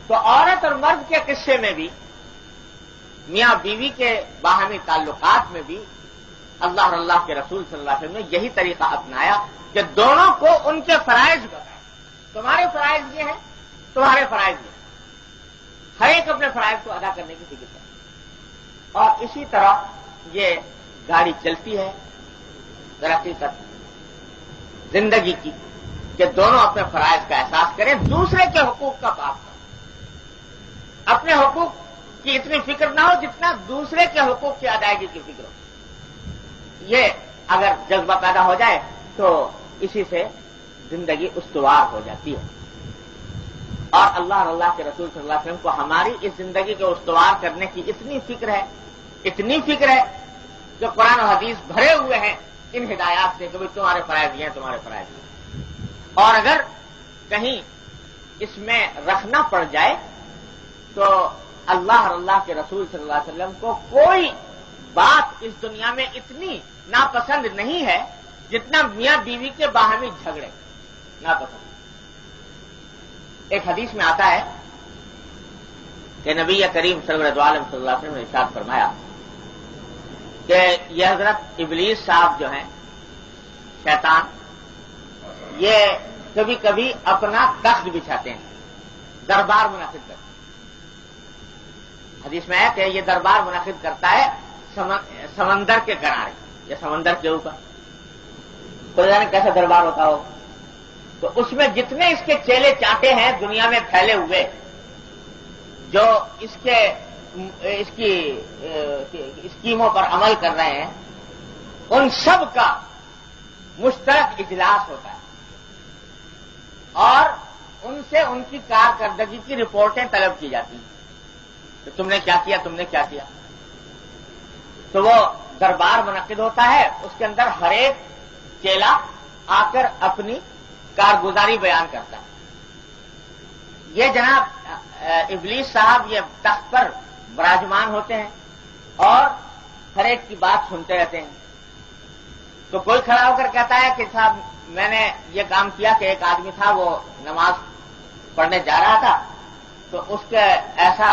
تو عورت اور مرد کے قصے میں بھی، میاں بیوی کے باہمی تعلقات میں بھی اللہ اور اللہ کے رسول صلی اللہ علیہ وسلم نے یہی طریقہ اپنایا کہ دونوں کو ان کے فرائض بتائیں۔ تمہارے فرائض یہ ہیں، تمہارے فرائض یہ ہیں، ہر ایک اپنے فرائض کو ادا کرنے کی فکر کرے۔ اور اسی طرح یہ گاڑی چلتی ہے ترقی تک زندگی کی کہ دونوں اپنے فرائض کا احساس کریں، دوسرے کے حقوق کا پاس کریں۔ اپنے حقوق کی اتنی فکر نہ ہو جتنا دوسرے کے حقوق کی ادائیگی کی فکر ہو۔ یہ اگر جذبہ پیدا ہو جائے تو اسی سے زندگی استوار ہو جاتی ہے۔ اور اللہ اور اللہ کے رسول صلی اللہ علیہ وسلم کو ہماری اس زندگی کو استوار کرنے کی اتنی فکر ہے جو قرآن و حدیث بھرے ہوئے ہیں ان ہدایات سے کہ بھائی تمہارے فرائض یہ ہیں، تمہارے فرائض یہ ہیں۔ اور اگر کہیں اس میں رکھنا پڑ جائے تو اللہ اور اللہ کے رسول صلی اللہ علیہ وسلم کو کوئی بات اس دنیا میں اتنی ناپسند نہیں ہے جتنا میاں بیوی کے باہمی جھگڑے ناپسند۔ ایک حدیث میں آتا ہے کہ نبی کریم سرور دو عالم صلی اللہ علیہ وسلم نے ارشاد فرمایا کہ یہ حضرت ابلیس صاحب جو ہیں، شیطان، یہ کبھی کبھی اپنا تخت بچھاتے ہیں، دربار منعقد کرتے ہیں۔ حدیث میں ہے کہ یہ دربار منعقد کرتا ہے سمندر کے کنارے یا سمندر کے اوپر، کوئی جانے کیسا دربار ہوتا ہو۔ تو اس میں جتنے اس کے چیلے چاٹے ہیں دنیا میں پھیلے ہوئے، جو اس کی اسکیموں پر عمل کر رہے ہیں، ان سب کا مشترک اجلاس ہوتا ہے اور ان سے ان کی کارکردگی کی رپورٹیں طلب کی جاتی ہیں کہ تم نے کیا کیا، تم نے کیا کیا۔ تو وہ دربار منعقد ہوتا ہے، اس کے اندر ہر ایک چیلا آ کر اپنی کارگزاری بیان کرتا ہے۔ یہ جناب ابلیس صاحب یہ تخت پر براجمان ہوتے ہیں اور ہر ایک کی بات سنتے رہتے ہیں۔ تو کوئی کھڑا ہو کر کہتا ہے کہ صاحب میں نے یہ کام کیا کہ ایک آدمی تھا، وہ نماز پڑھنے جا رہا تھا، تو اس کے ایسا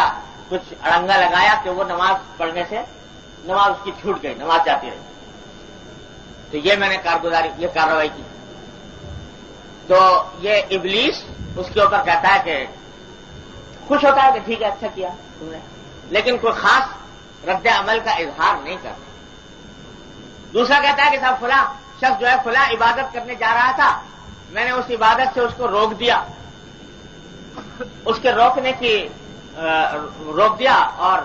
کچھ اڑنگا لگایا کہ وہ نماز پڑھنے سے نماز اس کی چھوٹ گئی، نماز جاتی رہی۔ تو یہ میں نے یہ کارروائی کی۔ تو یہ ابلیس اس کے اوپر کہتا ہے کہ خوش ہوتا ہے کہ ٹھیک ہے، اچھا کیا تم نے، لیکن کوئی خاص رد عمل کا اظہار نہیں کرتا۔ دوسرا کہتا ہے کہ صاحب فلاں شخص جو ہے فلاں عبادت کرنے جا رہا تھا، میں نے اس عبادت سے اس کو روک دیا، اس کے روک دیا اور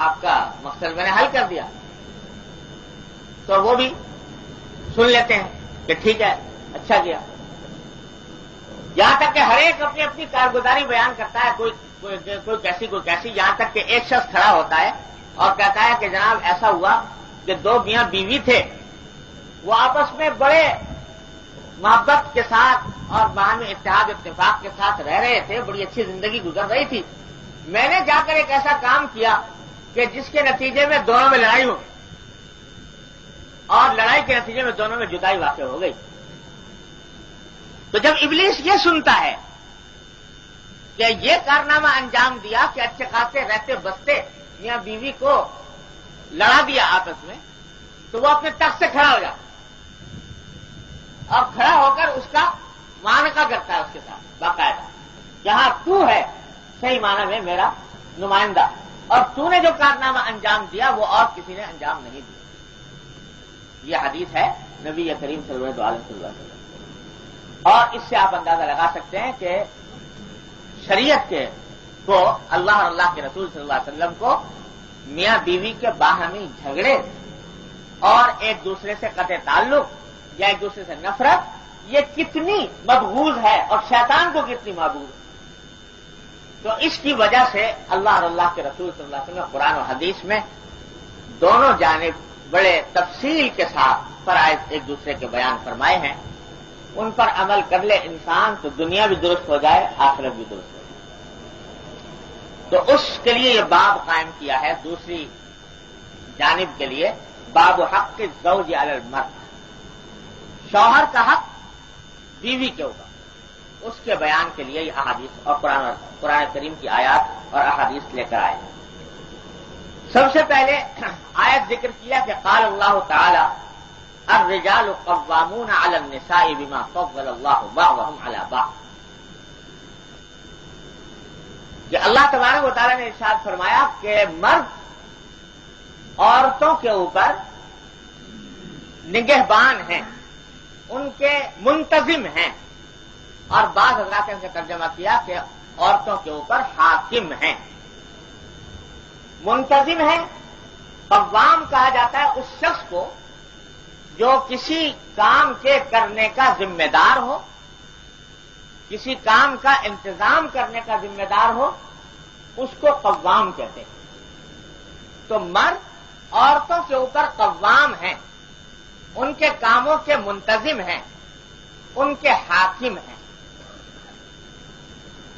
آپ کا مقصد میں نے حل کر دیا۔ تو وہ بھی سن لیتے ہیں کہ ٹھیک ہے، اچھا کیا۔ یہاں تک کہ ہر ایک اپنی اپنی کارگزاری بیان کرتا ہے، کوئی کیسی، یہاں تک کہ ایک شخص کھڑا ہوتا ہے اور کہتا ہے کہ جناب ایسا ہوا کہ دو میاں بیوی تھے، وہ آپس میں بڑے محبت کے ساتھ اور باہمی اتحاد اتفاق کے ساتھ رہ رہے تھے، بڑی اچھی زندگی گزر رہی تھی۔ میں نے جا کر ایک ایسا کام کیا کہ جس کے نتیجے میں دونوں میں لڑائی ہو گئی اور لڑائی کے نتیجے میں دونوں میں جدائی واقع ہو گئی۔ تو جب ابلیس یہ سنتا ہے کہ یہ کارنامہ انجام دیا کہ اچھے خاصے رہتے بستے میاں بیوی کو لڑا دیا آپس میں، تو وہ اپنے تخت سے کھڑا ہو جاتا اور کھڑا ہو کر اس کا معانقہ کرتا ہے اس کے ساتھ باقاعدہ، یہاں تو ہے صحیح معنی میں میرا نمائندہ، اور تو نے جو کارنامہ انجام دیا وہ اور کسی نے انجام نہیں دیا۔ یہ حدیث ہے نبی کریم صلی اللہ علیہ وسلم، اور اس سے آپ اندازہ لگا سکتے ہیں کہ شریعت کو اللہ اور اللہ کے رسول صلی اللہ علیہ وسلم کو میاں بیوی کے باہمی جھگڑے اور ایک دوسرے سے قطع تعلق یا ایک دوسرے سے نفرت یہ کتنی مبغوض ہے اور شیطان کو کتنی محبوب ہے۔ تو اس کی وجہ سے اللہ اور اللہ کے رسول صلی اللہ علیہ وسلم نے قرآن و حدیث میں دونوں جانب بڑے تفصیل کے ساتھ فرائض ایک دوسرے کے بیان فرمائے ہیں، ان پر عمل کر لے انسان تو دنیا بھی درست ہو جائے، آخرت بھی درست ہو جائے۔ تو اس کے لیے یہ باب قائم کیا ہے، دوسری جانب کے لیے باب حق الزوج علی المرء، شوہر کا حق بیوی کے اوپر، اس کے بیان کے لیے یہ احادیث اور قرآن کریم کی آیات اور احادیث لے کر آئے. سب سے پہلے آیت ذکر کیا کہ قال اللہ تعالی الرجال قوامون علی النساء بما فضل اللہ بعضهم علی بعض، کہ اللہ تبارک و تعالی نے ارشاد فرمایا کہ مرد عورتوں کے اوپر نگہبان ہیں، ان کے منتظم ہیں، اور بعض حضرات نے ان کا ترجمہ کیا کہ عورتوں کے اوپر حاکم ہیں. منتظم ہے، قوام کہا جاتا ہے اس شخص کو جو کسی کام کے کرنے کا ذمہ دار ہو، کسی کام کا انتظام کرنے کا ذمہ دار ہو، اس کو قوام کہتے ہیں. تو مرد عورتوں کے اوپر قوام ہیں، ان کے کاموں کے منتظم ہیں، ان کے حاکم ہیں.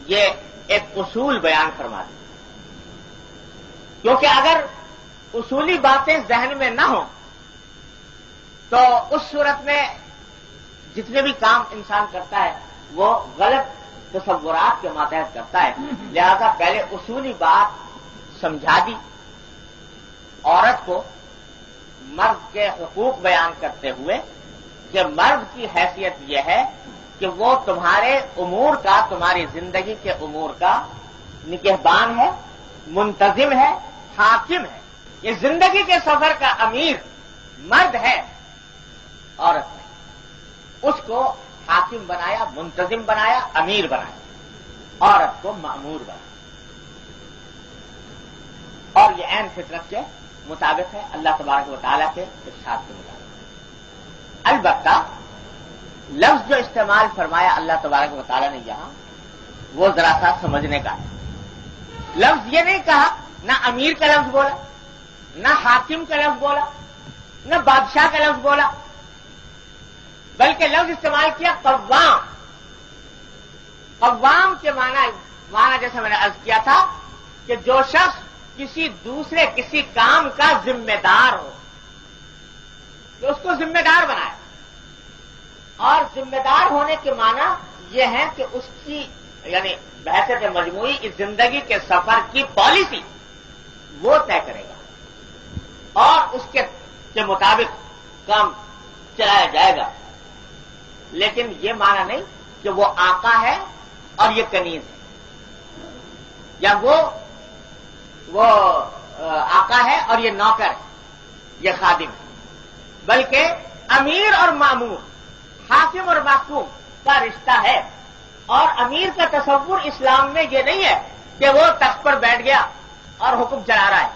یہ ایک اصول بیان فرما دیں، کیونکہ اگر اصولی باتیں ذہن میں نہ ہوں تو اس صورت میں جتنے بھی کام انسان کرتا ہے وہ غلط تصورات کے ماتحت کرتا ہے. لہذا پہلے اصولی بات سمجھا دی، عورت کو مرد کے حقوق بیان کرتے ہوئے کہ مرد کی حیثیت یہ ہے کہ وہ تمہارے امور کا، تمہاری زندگی کے امور کا نگہبان ہے، منتظم ہے، حاکم ہے. یہ زندگی کے سفر کا امیر مرد ہے، عورت نہیں. اس کو حاکم بنایا، منتظم بنایا، امیر بنایا، عورت کو مأمور بنایا. اور یہ عین فطرت کے مطابق ہے، اللہ تبارک و تعالیٰ کے ارشاد کے مطابق. البتہ لفظ جو استعمال فرمایا اللہ تبارک و تعالیٰ نے یہاں، وہ ذرا سا سمجھنے کا ہے. لفظ یہ نہیں کہا، نہ امیر کا لفظ بولا، نہ حاکم کا لفظ بولا، نہ بادشاہ کا لفظ بولا، بلکہ لفظ استعمال کیا قوام. قوام کے معنی جیسے میں نے عرض کیا تھا کہ جو شخص کسی کام کا ذمہ دار ہو، تو اس کو ذمہ دار بنایا. اور ذمہ دار ہونے کے معنی یہ ہے کہ اس کی یعنی بحثیت مجموعی اس زندگی کے سفر کی پالیسی وہ طے کرے گا اور اس کے مطابق کام چلایا جائے گا. لیکن یہ معنی نہیں کہ وہ آقا ہے اور یہ کنیز ہے، یا وہ آقا ہے اور یہ نوکر ہے، یہ خادم ہے. بلکہ امیر اور مامور، حاکم اور محکوم کا رشتہ ہے. اور امیر کا تصور اسلام میں یہ نہیں ہے کہ وہ تخت پر بیٹھ گیا اور حکم چلا رہا ہے.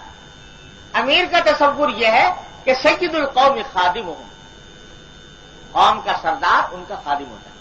امیر کا تصور یہ ہے کہ سید القوم خادم ہوں، قوم کا سردار ان کا خادم ہوتا ہے.